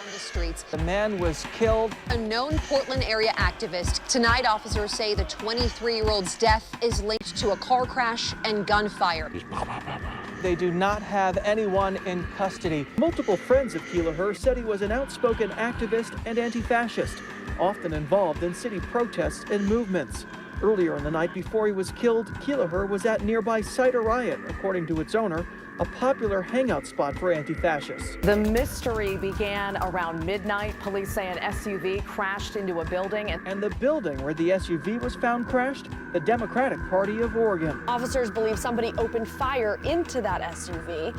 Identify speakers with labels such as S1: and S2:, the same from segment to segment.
S1: on the streets.
S2: The man was killed.
S1: A known Portland area activist. Tonight, officers say the 23-year-old's death is linked to a car crash and gunfire.
S2: They do not have anyone in custody. Multiple friends of Keillor said he was an outspoken activist and anti-fascist, often involved in city protests and movements. Earlier in the night before he was killed, Keillor was at nearby Cider Riot, according to its owner, a popular hangout spot for anti-fascists.
S3: The mystery began around midnight. Police say an SUV crashed into a building.
S2: And the building where the SUV was found crashed, the Democratic Party of Oregon.
S4: Officers believe somebody opened fire into that SUV.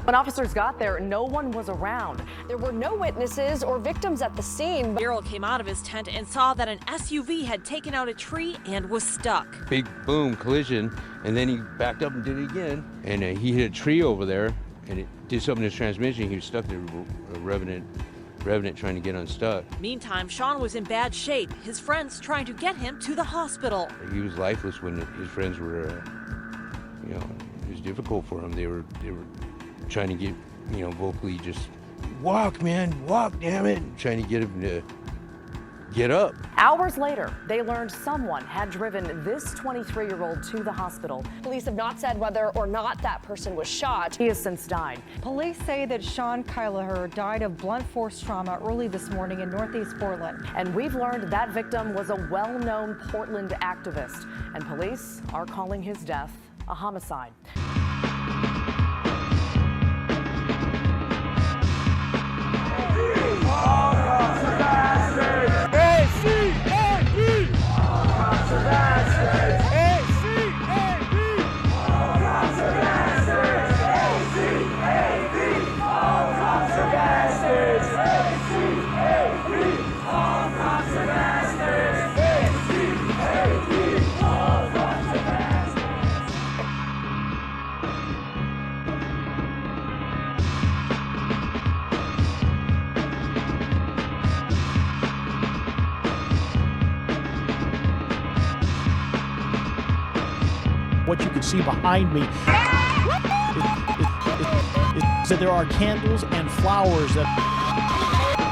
S3: When officers got there, no one was around.
S4: There were no witnesses or victims at the scene.
S5: Daryl came out of his tent and saw that an SUV had taken out a tree and was stuck.
S6: Big boom, collision, and then he backed up and did it again. And he hit a tree over there, and it did something to his transmission. He was stuck there, revving it, trying to get unstuck.
S5: Meantime, Sean was in bad shape. His friends trying to get him to the hospital.
S6: He was lifeless when his friends were, it was difficult for him. They were trying to get, vocally just, walk, man, walk, damn it, trying to get him to get up.
S3: Hours later, they learned someone had driven this 23-year-old to the hospital.
S4: Police have not said whether or not that person was shot.
S3: He has since died.
S7: Police say that Sean Keillor died of blunt force trauma early this morning in Northeast Portland.
S3: And we've learned that victim was a well-known Portland activist. And police are calling his death a homicide.
S8: What you can see behind me is that there are candles and flowers that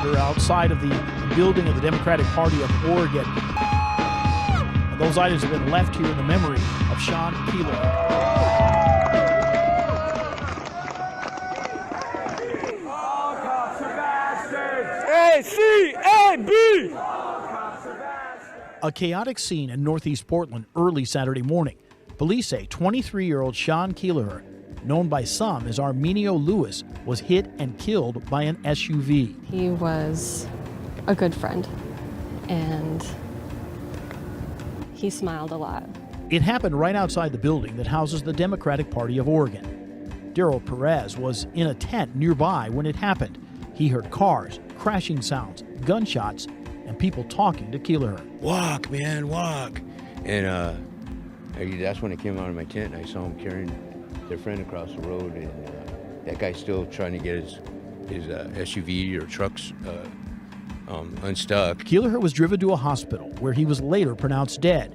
S8: are outside of the building of the Democratic Party of Oregon. And those items have been left here in the memory of Sean Keillor.
S2: ACAB!
S8: A chaotic scene in Northeast Portland early Saturday morning. Police say 23-year-old Sean Keillor, known by some as Arminio Lewis, was hit and killed by an SUV.
S9: He was a good friend, and he smiled a lot.
S8: It happened right outside the building that houses the Democratic Party of Oregon. Daryl Perez was in a tent nearby when it happened. He heard cars, crashing sounds, gunshots, and people talking to Keillor.
S6: Walk, man, walk. And that's when I came out of my tent and I saw him carrying their friend across the road, and that guy's still trying to get his SUV or trucks unstuck.
S8: Keillor was driven to a hospital where he was later pronounced dead.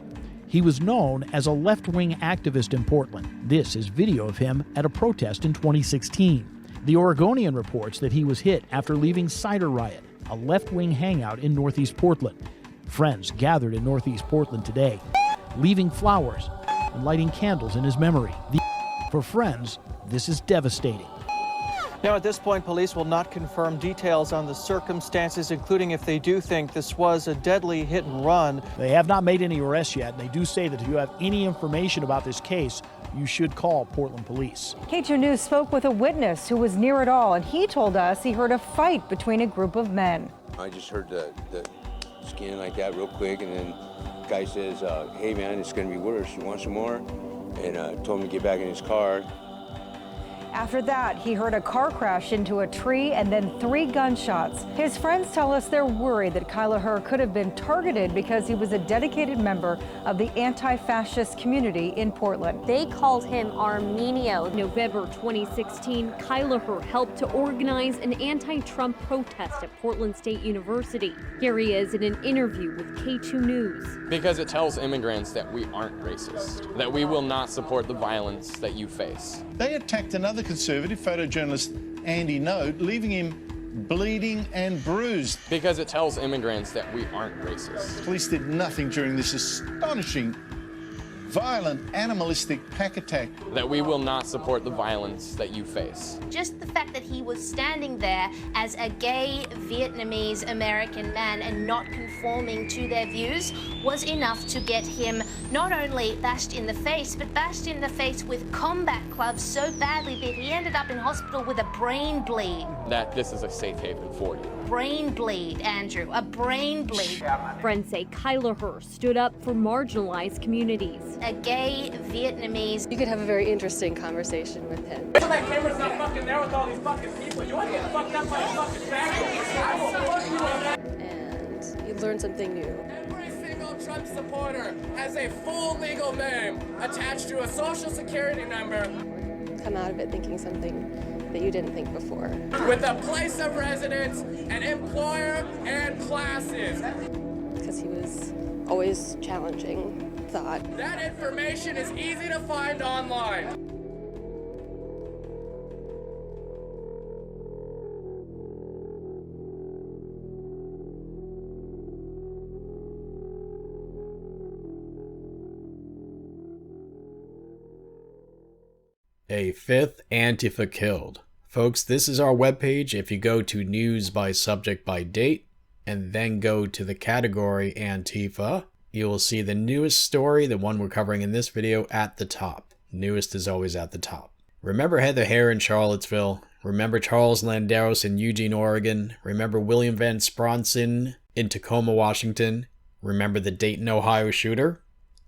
S8: He was known as a left-wing activist in Portland. This is video of him at a protest in 2016. The Oregonian reports that he was hit after leaving Cider Riot, a left-wing hangout in Northeast Portland. Friends gathered in Northeast Portland today, leaving flowers and lighting candles in his memory. For friends, this is devastating.
S2: Now, at this point, police will not confirm details on the circumstances, including if they do think this was a deadly hit and run.
S8: They have not made any arrests yet, and they do say that if you have any information about this case, you should call Portland Police.
S7: K2 News spoke with a witness who was near it all, and he told us he heard a fight between a group of men.
S6: I just heard the skin like that real quick, and then the guy says, hey man, it's gonna be worse, you want some more? And told him to get back in his car.
S7: After that, he heard a car crash into a tree and then 3 gunshots. His friends tell us they're worried that Keillor could have been targeted because he was a dedicated member of the anti-fascist community in Portland.
S10: They called him Arminio. November 2016, Keillor helped to organize an anti-Trump protest at Portland State University. Here he is in an interview with K2 News.
S11: Because it tells immigrants that we aren't racist, that we will not support the violence that you face.
S12: They attacked another conservative, photojournalist Andy Node, leaving him bleeding and bruised.
S11: Because it tells immigrants that we aren't racist.
S12: Police did nothing during this astonishing, violent, animalistic pack attack.
S11: That we will not support the violence that you face.
S13: Just the fact that he was standing there as a gay Vietnamese American man and not conforming to their views was enough to get him not only bashed in the face, but bashed in the face with combat gloves so badly that he ended up in hospital with a brain bleed.
S11: That this is a safe haven for you.
S13: Brain bleed, Andrew, a brain bleed.
S10: Friends say Kyler stood up for marginalized communities.
S13: A gay Vietnamese.
S9: You could have a very interesting conversation with him.
S14: That camera's not fucking there with all these fucking people. You want to get fucked up by a fucking faggot?
S9: And you learn something new.
S14: Every single Trump supporter has a full legal name attached to a social security number.
S9: Come out of it thinking something that you didn't think before.
S14: With a place of residence, an employer, and classes.
S9: Because he was always challenging thought.
S14: That information is easy to find online.
S15: A fifth Antifa killed. Folks, this is our webpage. If you go to news by subject by date and then go to the category Antifa, you will see the newest story, the one we're covering in this video, at the top. Newest is always at the top. Remember Heather Hare in Charlottesville? Remember Charles Landeros in Eugene, Oregon? Remember William Van Spronson in Tacoma, Washington? Remember the Dayton, Ohio shooter?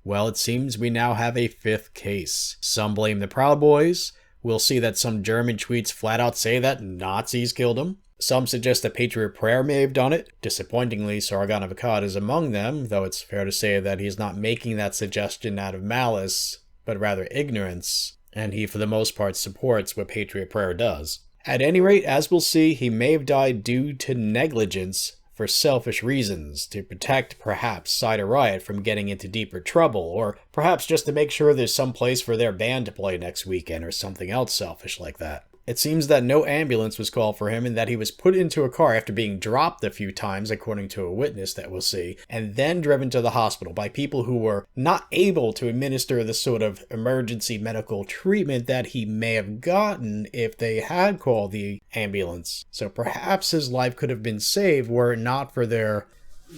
S15: Well, it seems we now have a fifth case. Some blame the Proud Boys. We'll see that some German tweets flat out say that Nazis killed him. Some suggest that Patriot Prayer may have done it. Disappointingly, Sargon of Akkad is among them, though it's fair to say that he's not making that suggestion out of malice, but rather ignorance, and he for the most part supports what Patriot Prayer does. At any rate, as we'll see, he may have died due to negligence for selfish reasons, to protect perhaps Cider Riot from getting into deeper trouble, or perhaps just to make sure there's some place for their band to play next weekend or something else selfish like that. It seems that no ambulance was called for him and that he was put into a car after being dropped a few times, according to a witness that we'll see, and then driven to the hospital by people who were not able to administer the sort of emergency medical treatment that he may have gotten if they had called the ambulance. So perhaps his life could have been saved were it not for their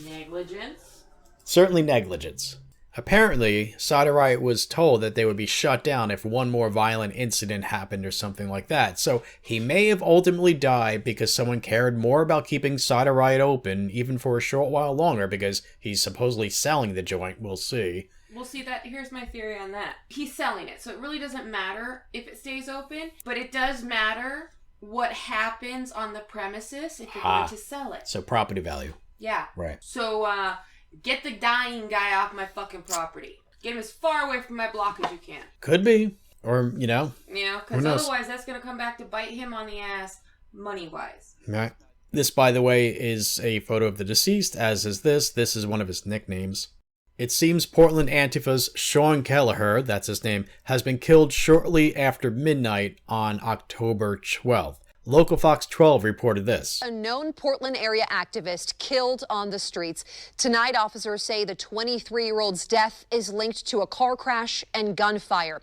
S5: negligence.
S15: Certainly negligence. Apparently, Cider Riot was told that they would be shut down if one more violent incident happened or something like that. So he may have ultimately died because someone cared more about keeping Cider Riot open, even for a short while longer, because he's supposedly selling the joint. We'll see.
S16: We'll see that. Here's my theory on that. He's selling it, so it really doesn't matter if it stays open, but it does matter what happens on the premises if you're going to sell it.
S15: So property value.
S16: Yeah.
S15: Right.
S16: So, get the dying guy off my fucking property. Get him as far away from my block as you can.
S15: Could be. Or, you know.
S16: Because otherwise that's going to come back to bite him on the ass money-wise.
S15: Right. This, by the way, is a photo of the deceased, as is this. This is one of his nicknames. It seems Portland Antifa's Sean Kelleher, that's his name, has been killed shortly after midnight on October 12th. Local Fox 12 reported this.
S1: A known Portland area activist killed on the streets. Tonight, officers say the 23-year-old's death is linked to a car crash and gunfire.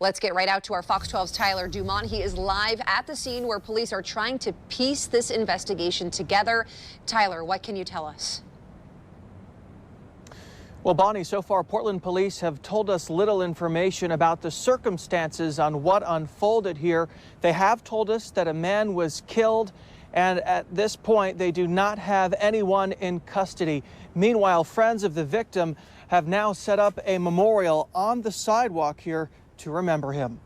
S1: Let's get right out to our Fox 12's Tyler Dumont. He is live at the scene where police are trying to piece this investigation together. Tyler, what can you tell us?
S2: Well, Bonnie, so far Portland police have told us little information about the circumstances on what unfolded here. They have told us that a man was killed, and at this point they do not have anyone in custody. Meanwhile, friends of the victim have now set up a memorial on the sidewalk here to remember him.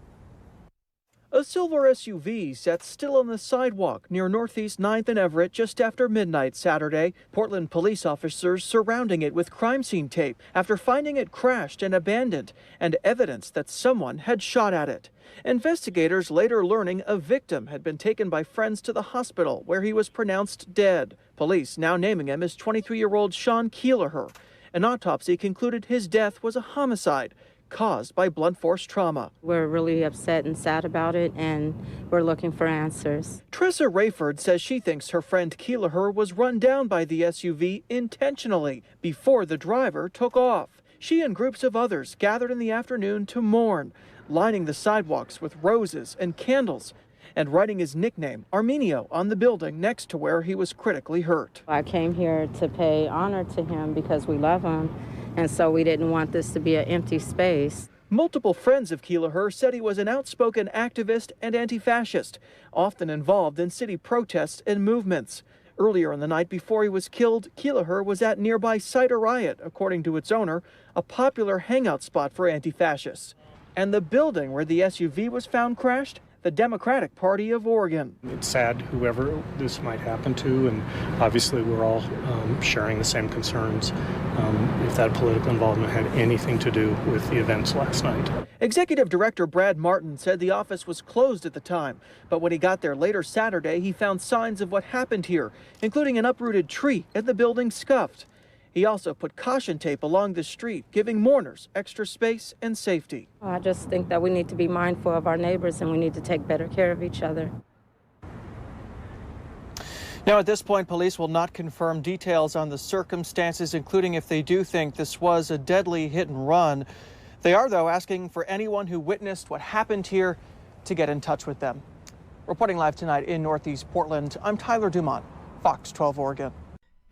S2: A silver SUV sat still on the sidewalk near Northeast 9th and Everett just after midnight Saturday. Portland police officers surrounding it with crime scene tape after finding it crashed and abandoned and evidence that someone had shot at it. Investigators later learning a victim had been taken by friends to the hospital where he was pronounced dead. Police now naming him as 23-year-old Sean Kelleher. An autopsy concluded his death was a homicide. caused by blunt force trauma.
S17: We're really upset and sad about it, and we're looking for answers.
S2: Tressa Rayford says she thinks her friend Keeler was run down by the SUV intentionally before the driver took off. She and groups of others gathered in the afternoon to mourn, lining the sidewalks with roses and candles, and writing his nickname, Armenio, on the building next to where he was critically hurt.
S17: I came here to pay honor to him because we love him, and so we didn't want this to be an empty space.
S2: Multiple friends of Keeler said he was an outspoken activist and anti-fascist, often involved in city protests and movements. Earlier in the night before he was killed, Keeler was at nearby Cider Riot, according to its owner, a popular hangout spot for anti-fascists. And the building where the SUV was found crashed, the Democratic Party of Oregon.
S18: It's sad whoever this might happen to, and obviously we're all sharing the same concerns if that political involvement had anything to do with the events last night.
S2: Executive Director Brad Martin said the office was closed at the time, but when he got there later Saturday, he found signs of what happened here, including an uprooted tree and the building scuffed. He also put caution tape along the street, giving mourners extra space and safety.
S17: I just think that we need to be mindful of our neighbors and we need to take better care of each other.
S2: Now, at this point, police will not confirm details on the circumstances, including if they do think this was a deadly hit and run. They are, though, asking for anyone who witnessed what happened here to get in touch with them. Reporting live tonight in Northeast Portland, I'm Tyler Dumont, Fox 12 Oregon.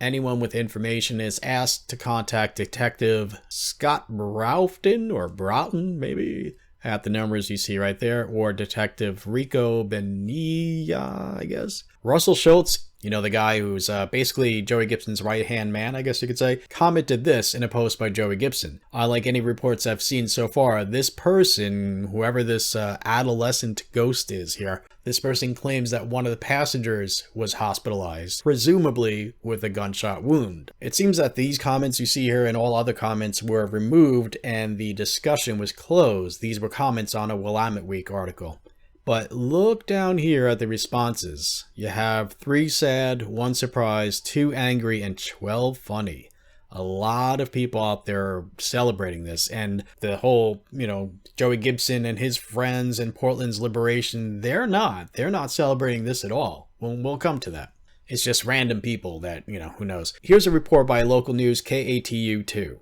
S15: Anyone with information is asked to contact Detective Scott Broughton, maybe, at the numbers you see right there, or Detective Rico Benilla, I guess. Russell Schultz, you know, the guy who's basically Joey Gibson's right-hand man, I guess you could say, commented this in a post by Joey Gibson. Unlike any reports I've seen so far, this person, whoever this adolescent ghost is here, this person claims that one of the passengers was hospitalized, presumably with a gunshot wound. It seems that these comments you see here and all other comments were removed and the discussion was closed. These were comments on a Willamette Week article. But look down here at the responses. You have 3 sad, 1 surprised, 2 angry, and 12 funny. A lot of people out there celebrating this, and the whole, you know, Joey Gibson and his friends and Portland's liberation, they're not celebrating this at all. We'll come to that. It's just random people that, you know, who knows. Here's a report by local news KATU2.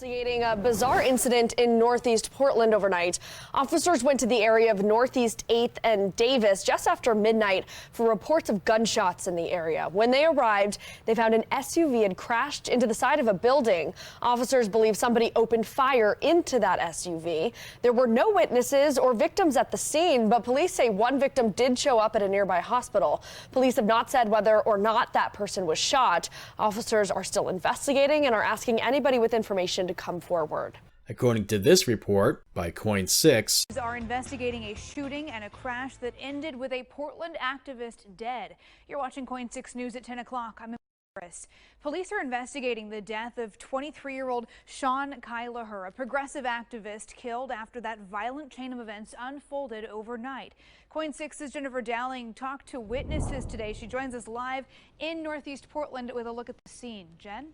S4: Investigating a bizarre incident in Northeast Portland overnight. Officers went to the area of Northeast 8th and Davis just after midnight for reports of gunshots in the area. When they arrived, they found an SUV had crashed into the side of a building. Officers believe somebody opened fire into that SUV. There were no witnesses or victims at the scene, but police say one victim did show up at a nearby hospital. Police have not said whether or not that person was shot. Officers are still investigating and are asking anybody with information to come forward.
S15: According to this report by Coin6,
S19: are investigating a shooting and a crash that ended with a Portland activist dead. You're watching Coin6 News at 10 o'clock. I'm in Paris. Police are investigating the death of 23-year-old Sean Keilher, a progressive activist killed after that violent chain of events unfolded overnight. Coin6's Jennifer Dowling talked to witnesses today. She joins us live in Northeast Portland with a look at the scene. Jen?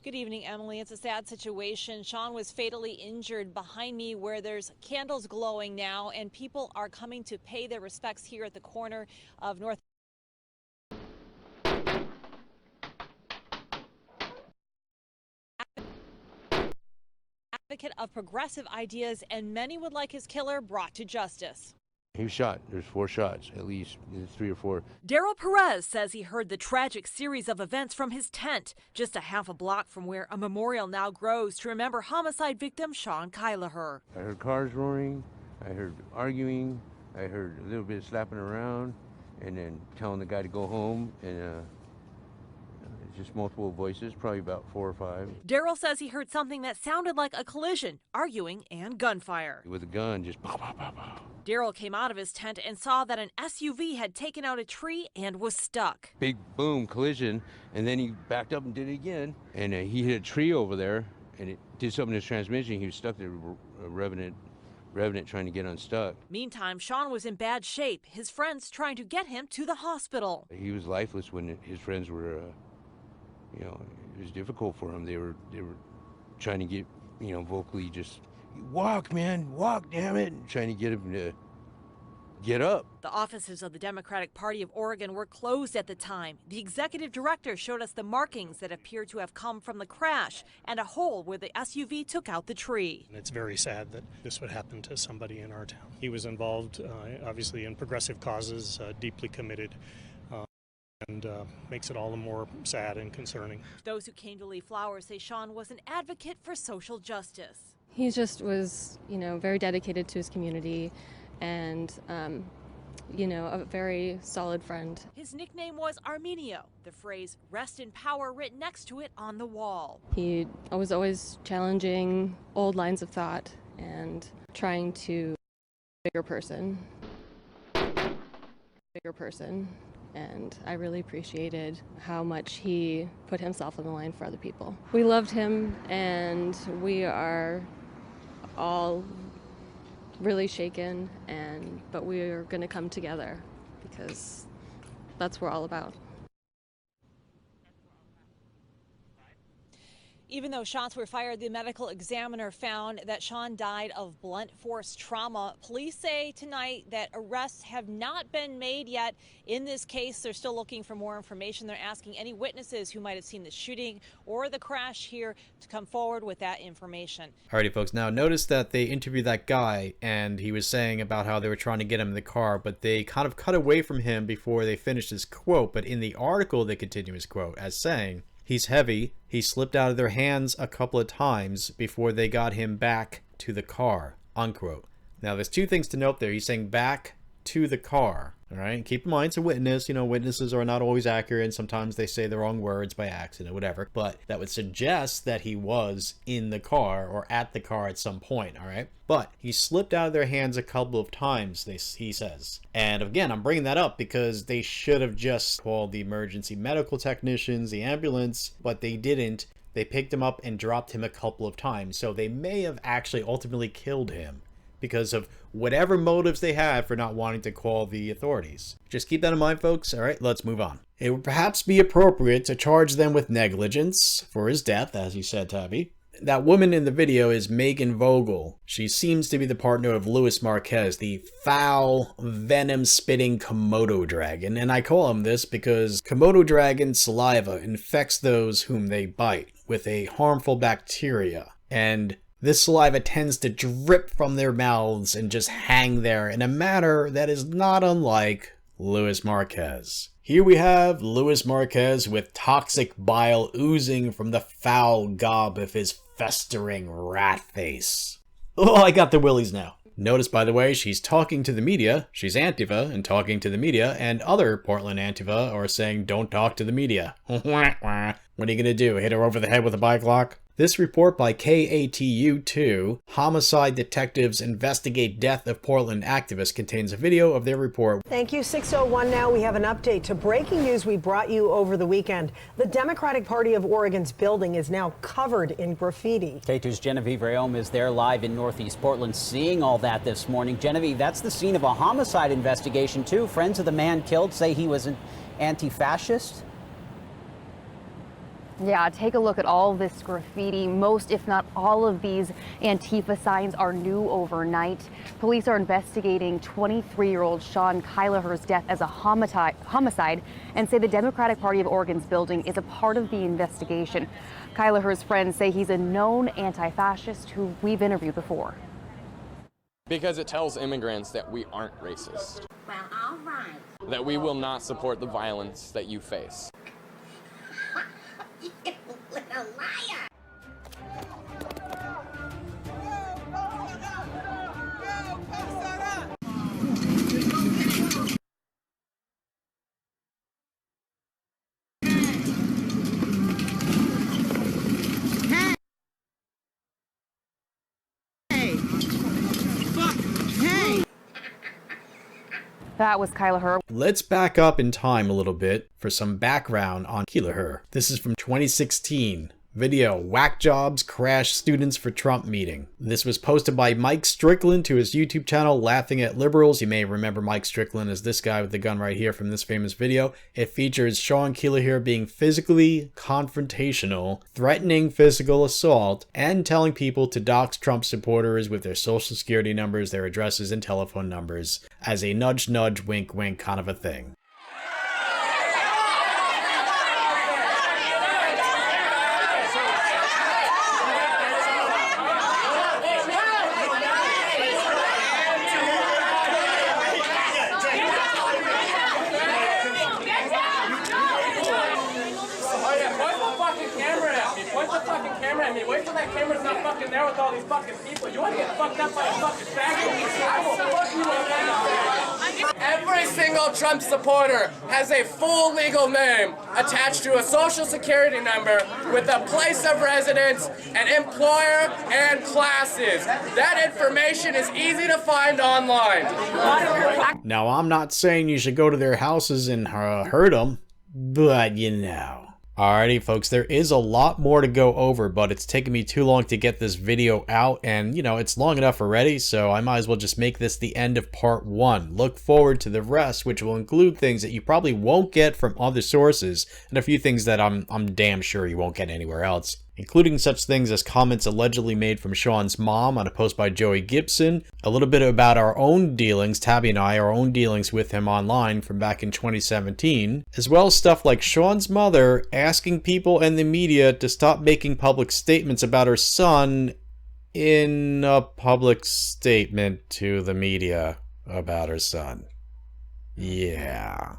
S5: Good evening, Emily. It's a sad situation. Sean was fatally injured. Behind me where there's candles glowing now, and people are coming to pay their respects here at the corner of North. Advocate of progressive ideas, and many would like his killer brought to justice.
S6: He was shot. There's 4 shots, at least 3 or 4.
S5: Daryl Perez says he heard the tragic series of events from his tent, just a half a block from where a memorial now grows to remember homicide victim Sean Keilher.
S6: I heard cars roaring, I heard arguing, I heard a little bit of slapping around, and then telling the guy to go home, and just multiple voices, probably about 4 or 5.
S5: Daryl says he heard something that sounded like a collision, arguing, and gunfire.
S6: With a gun, just pow, pow, pow, pow.
S5: Daryl came out of his tent and saw that an SUV had taken out a tree and was stuck.
S6: Big boom, collision, and then he backed up and did it again, and he hit a tree over there, and it did something to his transmission. He was stuck there, revving it revving it, trying to get unstuck.
S5: Meantime, Sean was in bad shape. His friends trying to get him to the hospital.
S6: He was lifeless when his friends were, you know, it was difficult for him. They were trying to get, you know, vocally just, walk, man, walk, damn it, and trying to get him to get up.
S5: The offices of the Democratic Party of Oregon were closed at the time. The executive director showed us the markings that appear to have come from the crash and a hole where the SUV took out the tree.
S18: And it's very sad that this would happen to somebody in our town. He was involved, obviously, in progressive causes, deeply committed, and makes it all the more sad and concerning.
S5: Those who came to leave flowers say Sean was an advocate for social justice.
S9: He just was, you know, very dedicated to his community and, you know, a very solid friend.
S5: His nickname was Armenio, the phrase rest in power written next to it on the wall.
S9: He was always challenging old lines of thought and trying to be a bigger person. And I really appreciated how much he put himself on the line for other people. We loved him, and we are all really shaken, but we are going to come together because that's what we're all about.
S5: Even though shots were fired, the medical examiner found that Sean died of blunt force trauma. Police say tonight that arrests have not been made yet in this case. They're still looking for more information. They're asking any witnesses who might have seen the shooting or the crash here to come forward with that information.
S15: Alrighty, folks. Now, notice that they interviewed that guy, and he was saying about how they were trying to get him in the car, but they kind of cut away from him before they finished his quote. But in the article, they continue his quote as saying, "He's heavy. He slipped out of their hands a couple of times before they got him back to the car," unquote. Now, there's two things to note there. He's saying back to the car. All right. Keep in mind, it's a witness. You know, witnesses are not always accurate, and sometimes they say the wrong words by accident or whatever. But that would suggest that he was in the car or at the car at some point. All right. But he slipped out of their hands a couple of times, he says. And again, I'm bringing that up because they should have just called the emergency medical technicians, the ambulance, but they didn't. They picked him up and dropped him a couple of times. So they may have actually ultimately killed him because of whatever motives they had for not wanting to call the authorities. Just keep that in mind, folks. All right, let's move on. It would perhaps be appropriate to charge them with negligence for his death, as you said, Tabby. That woman in the video is Megan Vogel. She seems to be the partner of Luis Marquez, the foul, venom-spitting Komodo dragon. And I call him this because Komodo dragon saliva infects those whom they bite with a harmful bacteria. And this saliva tends to drip from their mouths and just hang there in a manner that is not unlike Luis Marquez. Here we have Luis Marquez with toxic bile oozing from the foul gob of his festering rat face. Oh, I got the willies now. Notice, by the way, she's talking to the media. She's Antifa and talking to the media, and other Portland Antifa are saying, don't talk to the media. What are you gonna do, hit her over the head with a bike lock? This report by KATU2, Homicide Detectives Investigate Death of Portland Activist, contains a video of their report.
S20: Thank you. 6:01 now. We have an update to breaking news we brought you over the weekend. The Democratic Party of Oregon's building is now covered in graffiti.
S21: K2's Genevieve Rayom is there live in Northeast Portland seeing all that this morning. Genevieve, that's the scene of a homicide investigation, too. Friends of the man killed say he was an anti-fascist.
S22: Yeah, take a look at all this graffiti. Most, if not all of these Antifa signs are new overnight. Police are investigating 23-year-old Sean Kyler's death as a homicide and say the Democratic Party of Oregon's building is a part of the investigation. Kyler's friends say he's a known anti-fascist who we've interviewed before.
S11: Because it tells immigrants that we aren't racist.
S23: Well, all right.
S11: That we will not support the violence that you face.
S23: You little liar!
S22: That was Kyler.
S15: Let's back up in time a little bit for some background on Kyler. This is from 2016. Video, whack jobs crash students for Trump meeting. This was posted by Mike Strickland to his YouTube channel, Laughing at Liberals. You may remember Mike Strickland as this guy with the gun right here from this famous video. It features Sean Keeler being physically confrontational, threatening physical assault, and telling people to dox Trump supporters with their social security numbers, their addresses, and telephone numbers as a nudge, nudge, wink, wink kind of a thing.
S14: Wait till that camera's not fucking there with all these fucking people. You want to get fucked up by a fucking faggot? I will fuck you up. Every single Trump supporter has a full legal name attached to a social security number with a place of residence, an employer, and classes. That information is easy to find online.
S15: Now, I'm not saying you should go to their houses and hurt them, but you know. Alrighty folks, there is a lot more to go over, but it's taken me too long to get this video out, and you know, it's long enough already, so I might as well just make this the end of part 1. Look forward to the rest, which will include things that you probably won't get from other sources, and a few things that I'm damn sure you won't get anywhere else, including such things as comments allegedly made from Sean's mom on a post by Joey Gibson, a little bit about our own dealings, Tabby and I, our own dealings with him online from back in 2017, as well as stuff like Sean's mother asking people and the media to stop making public statements about her son in a public statement to the media about her son. Yeah.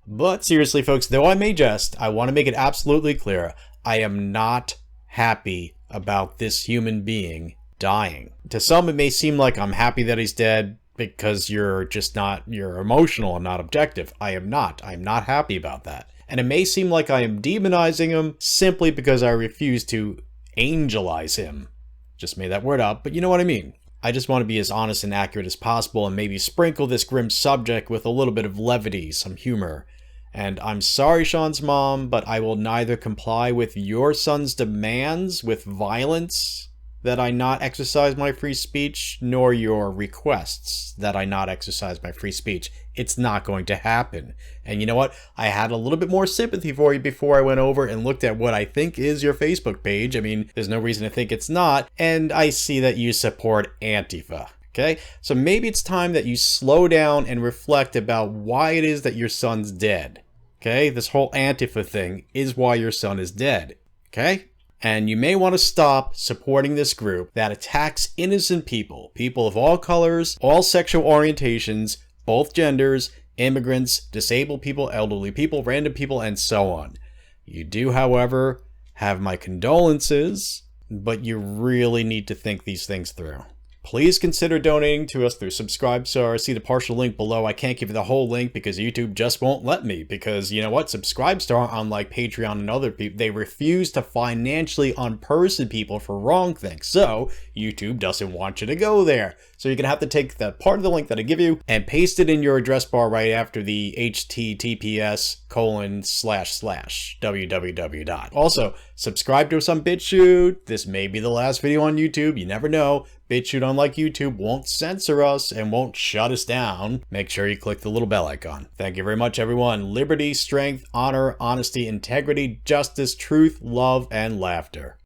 S15: But seriously folks, though I may jest, I want to make it absolutely clear, I am not happy about this human being dying. To some, it may seem like I'm happy that he's dead because you're emotional and not objective. I am not. I'm not happy about that. And it may seem like I am demonizing him simply because I refuse to angelize him. Just made that word up, but you know what I mean. I just want to be as honest and accurate as possible and maybe sprinkle this grim subject with a little bit of levity, some humor. And I'm sorry, Sean's mom, but I will neither comply with your son's demands with violence that I not exercise my free speech, nor your requests that I not exercise my free speech. It's not going to happen. And you know what? I had a little bit more sympathy for you before I went over and looked at what I think is your Facebook page. I mean, there's no reason to think it's not. And I see that you support Antifa. Okay, so maybe it's time that you slow down and reflect about why it is that your son's dead. Okay, this whole Antifa thing is why your son is dead. Okay, and you may want to stop supporting this group that attacks innocent people, people of all colors, all sexual orientations, both genders, immigrants, disabled people, elderly people, random people, and so on. You do, however, have my condolences, but you really need to think these things through. Please consider donating to us through Subscribestar. See the partial link below. I can't give you the whole link because YouTube just won't let me. Because you know what? Subscribestar, unlike Patreon and other people, they refuse to financially unperson people for wrong things. So YouTube doesn't want you to go there. So you're going to have to take the part of the link that I give you and paste it in your address bar right after the https://www. Also, subscribe to us on BitChute. This may be the last video on YouTube. You never know. BitChute, unlike YouTube, won't censor us and won't shut us down. Make sure you click the little bell icon. Thank you very much, everyone. Liberty, strength, honor, honesty, integrity, justice, truth, love, and laughter.